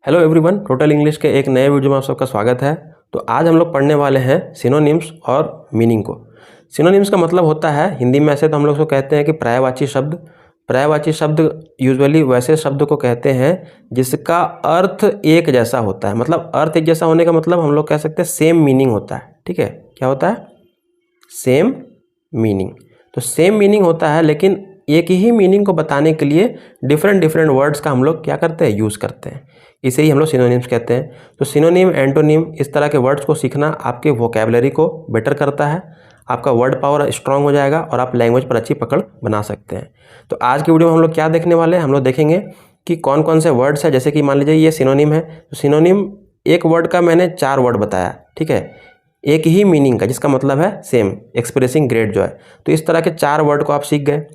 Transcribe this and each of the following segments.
Hello everyone, total English के एक नए वीडियो में आप सबका स्वागत है। तो आज हम लोग पढ़ने वाले हैं सिनोनिम्स और मीनिंग को। सिनोनिम्स का मतलब होता है हिंदी में ऐसे तो हम लोग उसको कहते हैं कि पर्यायवाची शब्द। पर्यायवाची शब्द यूजुअली वैसे शब्द को कहते हैं जिसका अर्थ एक जैसा होता है। मतलब अर्थ एक जैसा होने का मतलब हम लोग कह सकते हैं सेम मीनिंग होता है। ठीक है, क्या होता है? Same meaning. तो सेम मीनिंग होता है, लेकिन एक ही मीनिंग को बताने के लिए डिफरेंट वर्ड्स का हम लोग क्या करते हैं, यूज़ करते हैं। इसे ही हम लोग सिनोनिम्स कहते हैं। तो सिनोनिम, एंटोनिम, इस तरह के वर्ड्स को सीखना आपके वोकैबुलरी को बेटर करता है, आपका वर्ड पावर स्ट्रांग हो जाएगा और आप लैंग्वेज पर अच्छी पकड़ बना सकते हैं। तो आज की वीडियो में हम लोग क्या देखने वाले हैं, हम लोग देखेंगे कि कौन कौन से वर्ड्स हैं। जैसे कि मान लीजिए ये सिनोनिम है, तो सिनोनिम एक वर्ड का मैंने 4 वर्ड बताया, ठीक है, एक ही मीनिंग का, जिसका मतलब है सेम, एक्सप्रेसिंग ग्रेट जॉय। तो इस तरह के 4 वर्ड को आप सीख गए,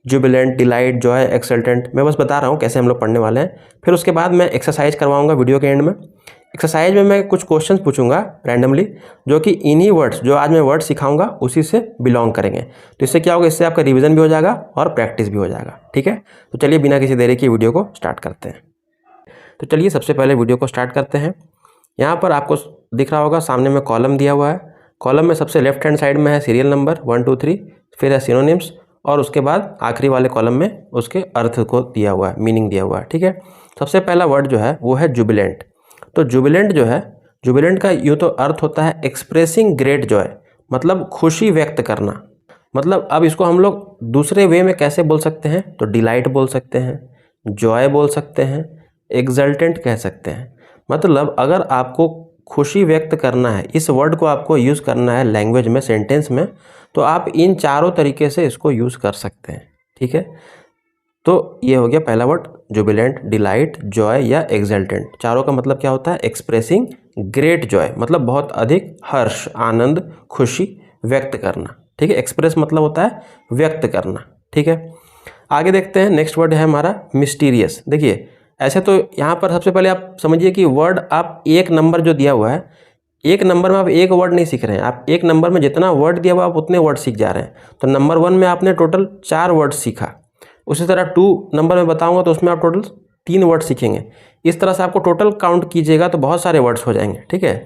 जुबिलेंट, डिलाइट, जॉय, एक्सल्टेंट। मैं बस बता रहा हूँ कैसे हम लोग पढ़ने वाले हैं। फिर उसके बाद मैं एक्सरसाइज करवाऊंगा वीडियो के एंड में। एक्सरसाइज में मैं कुछ क्वेश्चंस पूछूंगा रैंडमली, जो कि इन्हीं वर्ड्स, जो आज मैं वर्ड सिखाऊंगा उसी से बिलोंग करेंगे। तो इससे क्या होगा, इससे आपका रिवीजन भी हो जाएगा और प्रैक्टिस भी हो जाएगा। ठीक है, तो चलिए बिना किसी देरी की वीडियो को स्टार्ट करते हैं। तो चलिए सबसे पहले वीडियो को स्टार्ट करते हैं। यहाँ पर आपको दिख रहा होगा सामने में कॉलम दिया हुआ है। कॉलम में सबसे लेफ्ट हैंड साइड में है सीरियल नंबर 1 2 3, फिर है सिनोनिम्स, और उसके बाद आखिरी वाले कॉलम में उसके अर्थ को दिया हुआ है, मीनिंग दिया हुआ है। ठीक है, सबसे पहला वर्ड जो है वो है जुबिलेंट। तो जुबिलेंट जो है, जुबिलेंट का यूँ तो अर्थ होता है एक्सप्रेसिंग ग्रेट जॉय, मतलब खुशी व्यक्त करना। मतलब अब इसको हम लोग दूसरे वे में कैसे बोल सकते हैं, तो डिलाइट बोल सकते हैं, जॉय बोल सकते हैं, एक्सल्टेंट कह सकते हैं। मतलब अगर आपको खुशी व्यक्त करना है, इस वर्ड को आपको यूज़ करना है लैंग्वेज में, सेंटेंस में, तो आप इन चारों तरीके से इसको यूज़ कर सकते हैं। ठीक है, तो ये हो गया पहला वर्ड, जुबिलेंट, डिलाइट, जॉय या एक्सल्टेंट। चारों का मतलब क्या होता है? एक्सप्रेसिंग ग्रेट जॉय, मतलब बहुत अधिक हर्ष, आनंद, खुशी व्यक्त करना। ठीक है, एक्सप्रेस मतलब होता है व्यक्त करना। ठीक है, आगे देखते हैं। नेक्स्ट वर्ड है हमारा मिस्टीरियस। देखिए, ऐसे तो यहाँ पर सबसे पहले आप समझिए कि वर्ड, आप एक नंबर जो दिया हुआ है, एक नंबर में आप एक वर्ड नहीं सीख रहे हैं, आप एक नंबर में जितना वर्ड दिया हुआ आप उतने वर्ड सीख जा रहे हैं। तो नंबर 1 में आपने टोटल 4 वर्ड सीखा, उसी तरह 2 नंबर में बताऊंगा तो उसमें आप टोटल 3 वर्ड सीखेंगे। इस तरह से आपको टोटल काउंट कीजिएगा तो बहुत सारे वर्ड्स हो जाएंगे। ठीक है,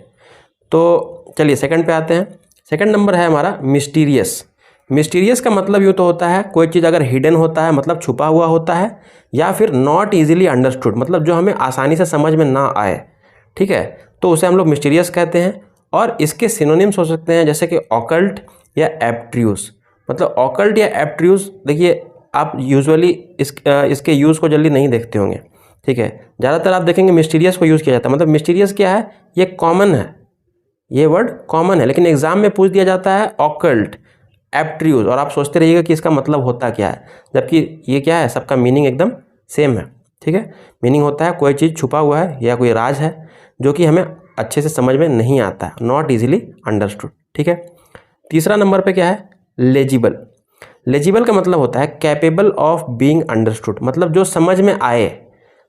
तो चलिए सेकंड पे आते हैं। सेकंड नंबर है हमारा मिस्टीरियस। मिस्टीरियस का मतलब यूँ तो होता है कोई चीज़ अगर हिडन होता है, मतलब छुपा हुआ होता है, या फिर नॉट ईजिली अंडरस्टूड, मतलब जो हमें आसानी से समझ में ना आए। ठीक है, तो उसे हम लोग मिस्टीरियस कहते हैं। और इसके सिनोनिम्स हो सकते हैं जैसे कि ऑकल्ट या एब्ट्रूस। मतलब ऑकल्ट या एब्ट्रूस, देखिए आप यूजुअली इसके यूज़ को जल्दी नहीं देखते होंगे। ठीक है, ज़्यादातर आप देखेंगे मिस्टीरियस को यूज़ किया जाता है। मतलब मिस्टीरियस क्या है, ये कॉमन है, ये वर्ड कॉमन है, लेकिन एग्जाम में पूछ दिया जाता है ऑकल्ट, एब्ट्रूस, और आप सोचते रहिएगा कि इसका मतलब होता क्या है, जबकि ये क्या है, सबका मीनिंग एकदम सेम है। ठीक है, मीनिंग होता है कोई चीज़ छुपा हुआ है या कोई राज है जो कि हमें अच्छे से समझ में नहीं आता है, नॉट ईजिली अंडरस्टूड। ठीक है, तीसरा नंबर पे क्या है, लेजिबल। लेजिबल का मतलब होता है कैपेबल ऑफ बीइंग अंडरस्टूड, मतलब जो समझ में आए।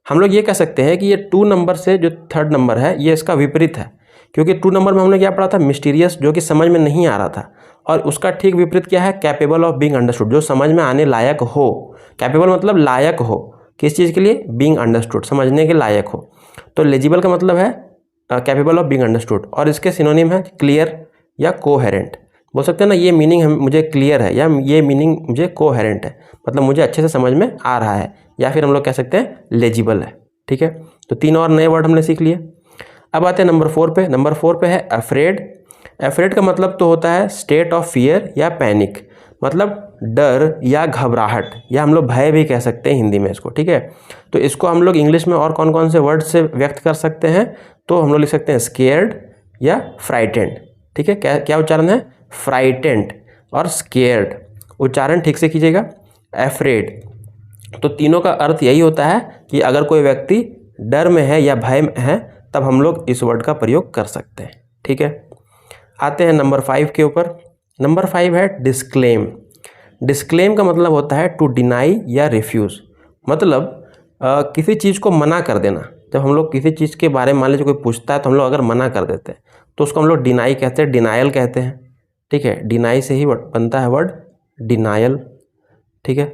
हम लोग ये कह सकते हैं कि ये 2 नंबर से जो थर्ड नंबर है ये इसका विपरीत है, क्योंकि 2 नंबर में हमने क्या पढ़ा था, मिस्टीरियस, जो कि समझ में नहीं आ रहा था, और उसका ठीक विपरीत क्या है, कैपेबल ऑफ बीइंग अंडरस्टूड, जो समझ में आने लायक हो। कैपेबल मतलब लायक हो, किस चीज़ के लिए, बीइंग अंडरस्टूड, समझने के लायक हो। तो लेजिबल का मतलब है कैपेबल ऑफ बीइंग अंडरस्टूड, और इसके सिनोनिम है क्लियर या कोहेरेंट। बोल सकते हैं ना, ये मीनिंग मुझे क्लियर है, या ये मीनिंग मुझे कोहेरेंट है, मतलब मुझे अच्छे से समझ में आ रहा है, या फिर हम लोग कह सकते हैं लेजिबल है। ठीक है, तो 3 और नए वर्ड हमने सीख लिए। अब आते हैं नंबर 4 पे। नंबर 4 पे है अफ्रेड। अफ्रेड का मतलब तो होता है स्टेट ऑफ फियर या पैनिक, मतलब डर या घबराहट, या हम लोग भय भी कह सकते हैं हिंदी में इसको। ठीक है, तो इसको हम लोग इंग्लिश में और कौन कौन से वर्ड से व्यक्त कर सकते हैं, तो हम लोग लिख सकते हैं स्केयर्ड या फ्राइटेंड। ठीक है, क्या उच्चारण है, फ्राइटेंड और स्केयर्ड। उच्चारण ठीक से कीजिएगा, अफ्रेड। तो तीनों का अर्थ यही होता है कि अगर कोई व्यक्ति डर में है या भय में है, तब हम लोग इस वर्ड का प्रयोग कर सकते हैं। ठीक है, आते हैं नंबर 5 के ऊपर। नंबर 5 है डिस्क्लेम। डिस्क्लेम का मतलब होता है टू डिनाई या रिफ्यूज़, मतलब किसी चीज़ को मना कर देना। जब हम लोग किसी चीज़ के बारे में मान लीजिए कोई पूछता है तो हम लोग अगर मना कर देते हैं तो उसको हम लोग डिनाई कहते हैं, डिनायल कहते हैं। ठीक है, डिनाई से ही बनता है वर्ड डिनायल। ठीक है,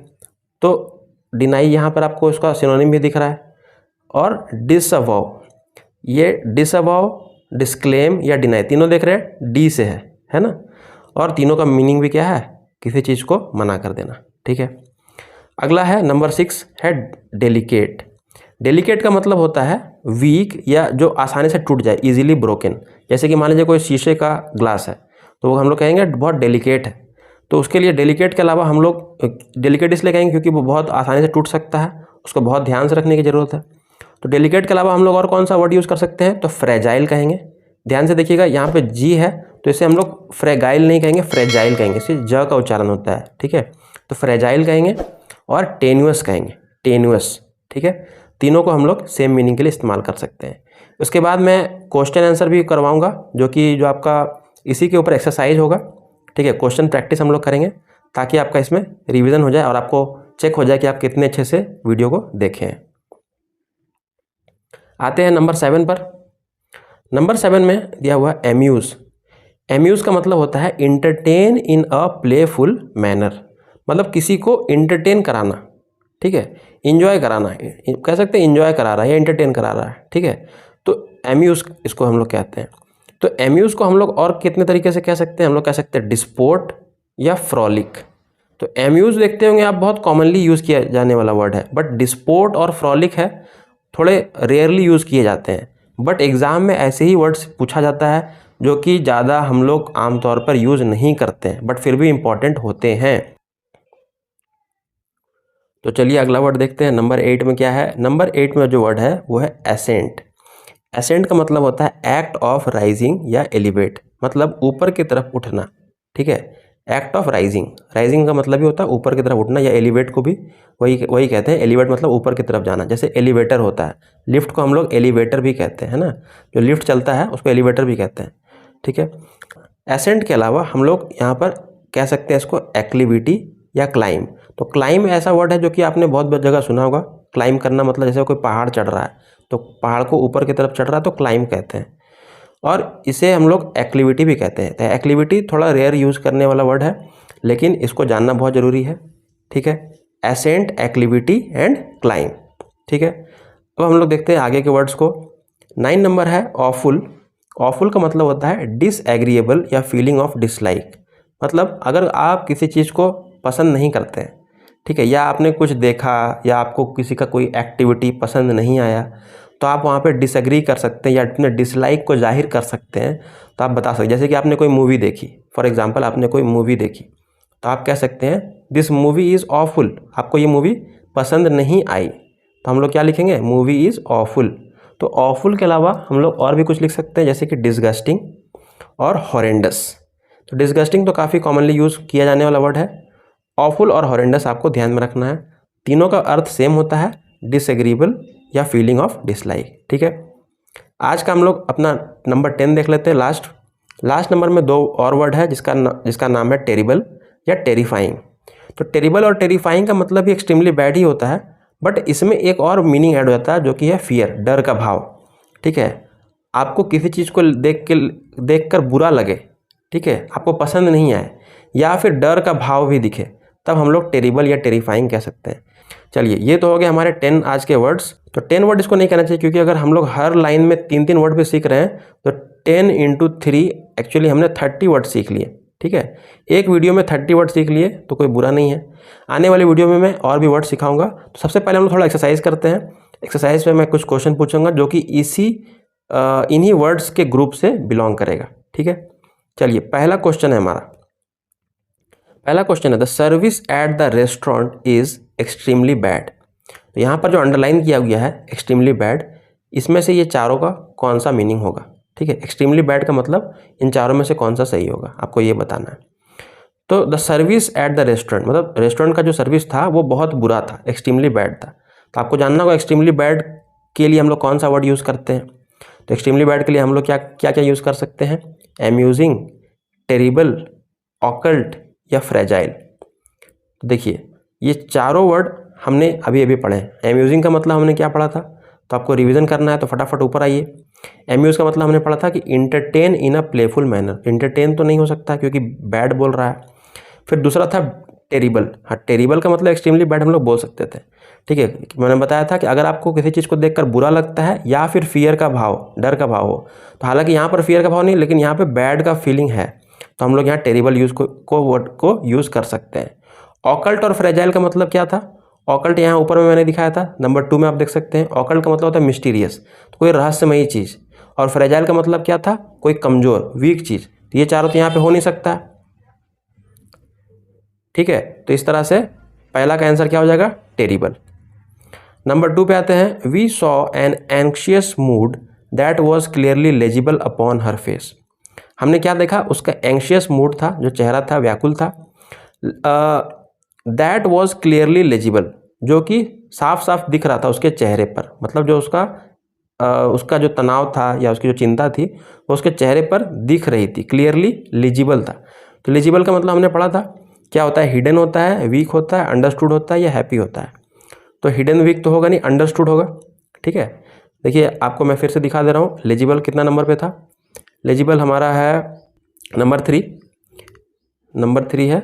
तो डिनाई यहाँ पर आपको इसका सिनोनिम भी दिख रहा है। और डिसअवॉव, ये डिसअवाउ, डिस्क्लेम या डिनाई, तीनों देख रहे हैं डी से है ना। और तीनों का मीनिंग भी क्या है, किसी चीज़ को मना कर देना, ठीक है। अगला है नंबर 6 है डेलिकेट। डेलिकेट का मतलब होता है वीक या जो आसानी से टूट जाए, इजीली ब्रोकन। जैसे कि मान लीजिए कोई शीशे का ग्लास है तो वो हम लोग कहेंगे बहुत डेलिकेट है। तो उसके लिए डेलिकेट के अलावा हम लोग डेलिकेट इसलिए कहेंगे क्योंकि वो बहुत आसानी से टूट सकता है, उसको बहुत ध्यान से रखने की ज़रूरत है। तो डेलिकेट के अलावा हम लोग और कौन सा वर्ड यूज़ कर सकते हैं, तो फ्रेजाइल कहेंगे। ध्यान से देखिएगा, यहाँ पे जी है तो इसे हम लोग फ्रेगाइल नहीं कहेंगे, फ्रेजाइल कहेंगे, इसे ज का उच्चारण होता है, ठीक है। तो फ्रेजाइल कहेंगे और टेन्युअस कहेंगे, टेन्युअस, ठीक है। तीनों को हम लोग सेम मीनिंग के लिए इस्तेमाल कर सकते हैं। उसके बाद मैं क्वेश्चन आंसर भी करवाऊँगा, जो आपका इसी के ऊपर एक्सरसाइज होगा, ठीक है। क्वेश्चन प्रैक्टिस हम लोग करेंगे ताकि आपका इसमें रिवीजन हो जाए और आपको चेक हो जाए कि आप कितने अच्छे से वीडियो को देखें। आते हैं नंबर 7 पर। नंबर 7 में दिया हुआ है एम्यूज़। एम्यूज़ का मतलब होता है entertain in a playful manner, मतलब किसी को इंटरटेन कराना, ठीक है, इंजॉय कराना, कह सकते हैं इंजॉय करा रहा है या इंटरटेन करा रहा है, ठीक है। तो एम्यूज़ इसको हम लोग कहते हैं। तो एम्यूज़ को हम लोग और कितने तरीके से कह सकते हैं, हम लोग कह सकते हैं डिस्पोर्ट या फ्रॉलिक। तो एम्यूज़ देखते होंगे आप, बहुत कॉमनली यूज़ किया जाने वाला वर्ड है, बट डिस्पोर्ट और फ्रॉलिक है थोड़े रेयरली यूज़ किए जाते हैं। बट एग्ज़ाम में ऐसे ही वर्ड्स पूछा जाता है जो कि ज़्यादा हम लोग आमतौर पर यूज़ नहीं करते हैं, बट फिर भी इम्पॉर्टेंट होते हैं। तो चलिए अगला वर्ड देखते हैं। नंबर 8 में क्या है, नंबर 8 में जो वर्ड है वो है एसेंट। एसेंट का मतलब होता है एक्ट ऑफ राइजिंग या एलिवेट, मतलब ऊपर की तरफ उठना, ठीक है। एक्ट ऑफ राइजिंग, राइजिंग का मतलब ही होता है ऊपर की तरफ उठना, या एलिवेट को भी वही कहते हैं। एलिवेट मतलब ऊपर की तरफ जाना, जैसे एलिवेटर होता है, लिफ्ट को हम लोग एलिवेटर भी कहते हैं ना, जो लिफ्ट चलता है उसको एलिवेटर भी कहते हैं, ठीक है। एसेंट के अलावा हम लोग यहाँ पर कह सकते हैं इसको एक्लिविटी या क्लाइम। तो क्लाइम ऐसा वर्ड है जो कि आपने बहुत जगह सुना होगा। क्लाइम करना मतलब जैसे कोई पहाड़ चढ़ रहा है तो पहाड़ को ऊपर की तरफ चढ़ रहा है तो क्लाइम कहते हैं, और इसे हम लोग एक्टिविटी भी कहते हैं। तो एक्टिविटी थोड़ा रेयर यूज़ करने वाला वर्ड है, लेकिन इसको जानना बहुत ज़रूरी है, ठीक है। एसेंट, एक्टिविटी एंड क्लाइम, ठीक है। अब हम लोग देखते हैं आगे के वर्ड्स को। 9 नंबर है ऑफुल। ऑफुल का मतलब होता है डिसएग्रीएबल या फीलिंग ऑफ डिसलाइक, मतलब अगर आप किसी चीज़ को पसंद नहीं करते हैं, ठीक है, या आपने कुछ देखा या आपको किसी का कोई एक्टिविटी पसंद नहीं आया, तो आप वहाँ पे डिसएग्री कर सकते हैं या अपने डिसलाइक को जाहिर कर सकते हैं। तो आप बता सकते, जैसे कि आपने कोई मूवी देखी, फॉर एग्जांपल आपने कोई मूवी देखी, तो आप कह सकते हैं दिस मूवी इज़ ऑफुल, आपको ये मूवी पसंद नहीं आई, तो हम लोग क्या लिखेंगे, मूवी इज़ ऑफुल। तो ऑफुल के अलावा हम लोग और भी कुछ लिख सकते हैं, जैसे कि डिसगस्टिंग और हॉरेंडस। तो डिसगस्टिंग तो काफ़ी कॉमनली यूज़ किया जाने वाला वर्ड है। ऑफुल और हॉरेंडस आपको ध्यान में रखना है, तीनों का अर्थ सेम होता है, डिसएग्रीबल या फीलिंग ऑफ डिसलाइक, ठीक है। आज का हम लोग अपना नंबर 10 देख लेते हैं। लास्ट नंबर में 2 और वर्ड है जिसका नाम है टेरिबल या टेरिफाइंग। तो टेरिबल और टेरिफाइंग का मतलब भी एक्सट्रीमली बैड ही होता है, बट इसमें एक और मीनिंग ऐड हो जाता है जो कि है फियर, डर का भाव, ठीक है। आपको किसी चीज़ को देख कर बुरा लगे, ठीक है, आपको पसंद नहीं आए, या फिर डर का भाव भी दिखे, तब हम लोग टेरिबल या टेरिफाइंग कह सकते हैं। चलिए, ये तो हो गए हमारे 10 आज के वर्ड्स। तो 10 वर्ड इसको नहीं कहना चाहिए, क्योंकि अगर हम लोग हर लाइन में 3-3 वर्ड भी सीख रहे हैं तो 10 × 3 एक्चुअली हमने 30 वर्ड सीख लिए, ठीक है। एक वीडियो में 30 वर्ड सीख लिए तो कोई बुरा नहीं है। आने वाली वीडियो में मैं और भी वर्ड सिखाऊंगा। तो सबसे पहले हम लोग थोड़ा एक्सरसाइज करते हैं। एक्सरसाइज में मैं कुछ क्वेश्चन पूछूंगा जो कि इन्हीं वर्ड्स के ग्रुप से बिलोंग करेगा, ठीक है। चलिए, पहला क्वेश्चन है हमारा। पहला क्वेश्चन है the service at the restaurant is extremely bad. तो यहाँ पर जो अंडरलाइन किया गया है एक्सट्रीमली बैड, इसमें से ये चारों का कौन सा मीनिंग होगा, ठीक है। एक्सट्रीमली बैड का मतलब इन चारों में से कौन सा सही होगा, आपको ये बताना है। तो the service at the restaurant मतलब रेस्टोरेंट का जो सर्विस था वो बहुत बुरा था, एक्सट्रीमली बैड था। तो आपको जानना होगा एक्सट्रीमली बैड के लिए हम लोग कौन सा वर्ड यूज़ करते हैं। तो एक्सट्रीमली बैड के लिए हम लोग क्या क्या यूज़ कर सकते हैं, एम्यूजिंग, टेरिबल, ऑकल्ट या फ्रेजाइल। तो देखिए, ये चारों वर्ड हमने अभी अभी पढ़े हैं। एम्यूजिंग का मतलब हमने क्या पढ़ा था, तो आपको रिवीजन करना है तो फटाफट ऊपर आइए। एम्यूज़ का मतलब हमने पढ़ा था कि entertain in a playful manner. Entertain तो नहीं हो सकता क्योंकि बैड बोल रहा है। फिर दूसरा था टेरिबल। हाँ, टेरिबल का मतलब एक्सट्रीमली बैड हम लोग बोल सकते थे। ठीक है, मैंने बताया था कि अगर आपको किसी चीज़ को देखकर बुरा लगता है या फिर फियर का भाव, डर का भाव हो, तो हालांकि यहाँ पर फियर का भाव नहीं, लेकिन यहाँ पे बैड का फीलिंग है, तो हम लोग यहाँ टेरिबल वर्ड को यूज़ कर सकते हैं। ऑकल्ट और फ्रेजाइल का मतलब क्या था? ऑकल्ट यहाँ ऊपर में मैंने दिखाया था, नंबर 2 में आप देख सकते हैं। ऑकल्ट का मतलब होता है मिस्टीरियस, तो कोई रहस्यमयी चीज़। और फ्रेजाइल का मतलब क्या था? कोई कमज़ोर, वीक चीज़। तो ये चारों तो यहाँ पे हो नहीं सकता है। ठीक है, तो इस तरह से पहला का आंसर क्या हो जाएगा? टेरिबल। नंबर 2 पे आते हैं। We saw an anxious mood that was clearly legible upon her face. हमने क्या देखा? उसका एंक्शियस मूड था, जो चेहरा था व्याकुल था। दैट वॉज क्लियरली लेजिबल, जो कि साफ साफ दिख रहा था उसके चेहरे पर, मतलब जो उसका जो तनाव था या उसकी जो चिंता थी वो उसके चेहरे पर दिख रही थी, क्लियरली लिजिबल था। तो लिजिबल का मतलब हमने पढ़ा था क्या होता है? हिडन होता है, वीक होता है, अंडरस्टूड होता है या हैप्पी होता है। तो हिडन वीक तो होगा नहीं, अंडरस्टूड होगा। ठीक है, देखिए आपको मैं फिर से दिखा दे रहा हूँ। लेजिबल कितना नंबर पे था? लेजिबल हमारा है नंबर 3। नंबर 3 है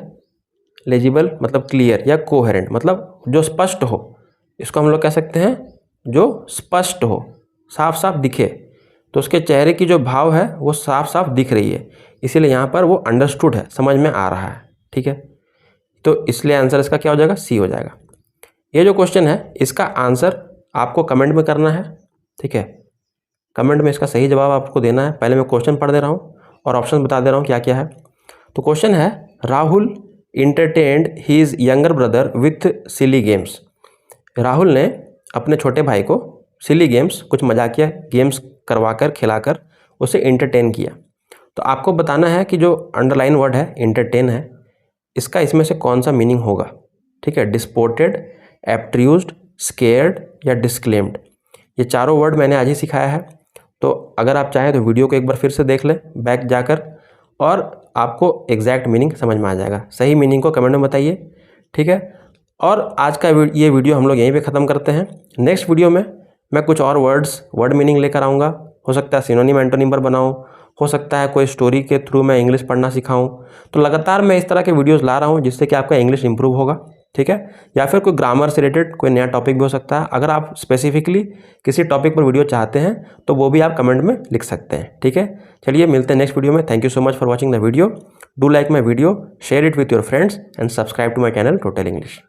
लेजिबल, मतलब क्लियर या कोहेरेंट, मतलब जो स्पष्ट हो। इसको हम लोग कह सकते हैं जो स्पष्ट हो, साफ साफ दिखे, तो उसके चेहरे की जो भाव है वो साफ साफ दिख रही है, इसीलिए यहाँ पर वो अंडरस्टूड है, समझ में आ रहा है। ठीक है, तो इसलिए आंसर इसका क्या हो जाएगा? सी हो जाएगा। ये जो क्वेश्चन है इसका आंसर आपको कमेंट में करना है। ठीक है, कमेंट में इसका सही जवाब आपको देना है। पहले मैं क्वेश्चन पढ़ दे रहा हूँ और ऑप्शन बता दे रहा हूँ क्या क्या है। तो क्वेश्चन है, Rahul entertained his younger brother with silly games. Rahul ने अपने छोटे भाई को सिली गेम्स, कुछ मजाकिया गेम्स करवाकर, खिलाकर उसे इंटरटेन किया। तो आपको बताना है कि जो अंडरलाइन वर्ड है इंटरटेन है, इसका इसमें से कौन सा मीनिंग होगा। ठीक है, डिस्पोर्टेड, एब्ट्रूज्ड, स्केयर्ड या डिस्क्लेम्ड। ये चारों वर्ड मैंने आज ही सिखाया है, तो अगर आप चाहें तो वीडियो को एक बार फिर से देख लें बैक जाकर, और आपको एग्जैक्ट मीनिंग समझ में आ जाएगा। सही मीनिंग को कमेंट में बताइए। ठीक है, और आज का ये वीडियो हम लोग यहीं पे ख़त्म करते हैं। नेक्स्ट वीडियो में मैं कुछ और वर्ड मीनिंग लेकर आऊँगा। हो सकता है सिनोनिम एंटोनिम पर बनाऊँ, हो सकता है कोई स्टोरी के थ्रू मैं इंग्लिश पढ़ना सिखाऊं। तो लगातार मैं इस तरह के वीडियोस ला रहा हूं जिससे कि आपका इंग्लिश इंप्रूव होगा। ठीक है, या फिर कोई ग्रामर से रिलेटेड कोई नया टॉपिक भी हो सकता है। अगर आप स्पेसिफिकली किसी टॉपिक पर वीडियो चाहते हैं तो वो भी आप कमेंट में लिख सकते हैं। ठीक है, चलिए मिलते हैं नेक्स्ट वीडियो में। Thank you so much for watching the video. Do like my video, share it with your friends and subscribe to my channel total English.